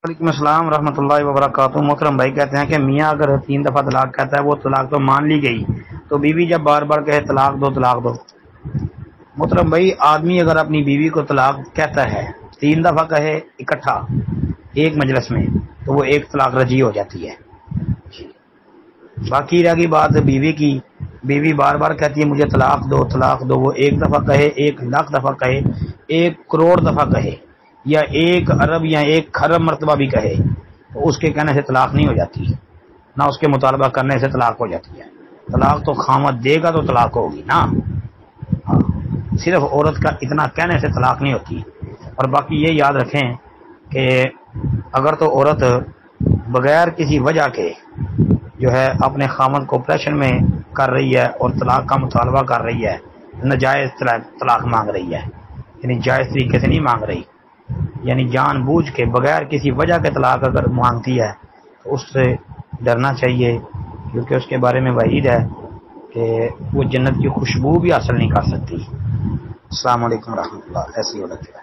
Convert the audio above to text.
وعلیکم السلام ورحمۃ اللہ وبرکاتہ۔ محترم بھائی کہتے ہیں کہ میاں اگر 3 دفعہ طلاق کہتا ہے وہ طلاق تو مان لی گئی، تو بیوی جب بار بار کہے طلاق دو طلاق دو۔ محترم بھائی، آدمی اگر اپنی بیوی کو طلاق کہتا ہے 3 دفعہ کہے اکٹھا ایک مجلس میں، تو وہ ایک طلاق رجی ہو جاتی ہے۔ باقی رہ گئی بات بیوی کی، بیوی بار بار کہتی ہے مجھے طلاق دو طلاق دو، وہ 1 دفعہ کہے 1,00,000 دفعہ کہے 1,00,00,000 دفعہ کہے یا 1 ارب یا 1 خرب مرتبہ بھی کہے، تو اس کے کہنے سے طلاق نہیں ہو جاتی، نہ اس کے مطالبہ کرنے سے طلاق ہو جاتی ہے۔ طلاق تو خامد دے گا تو طلاق ہوگی نا، صرف عورت کا اتنا کہنے سے طلاق نہیں ہوتی۔ اور باقی یہ یاد رکھیں کہ اگر تو عورت بغیر کسی وجہ کے جو ہے اپنے خامد کو پریشر میں کر رہی ہے اور طلاق کا مطالبہ کر رہی ہے، ناجائز طلاق مانگ رہی ہے، یعنی جائز طریقے سے نہیں مانگ رہی، یعنی جان بوجھ کے بغیر کسی وجہ کے طلاق اگر مانگتی ہے تو اس سے ڈرنا چاہیے، کیونکہ اس کے بارے میں وعید ہے کہ وہ جنت کی خوشبو بھی حاصل نہیں کر سکتی۔ السلام علیکم ورحمۃ اللہ۔ ایسی عورت ہے۔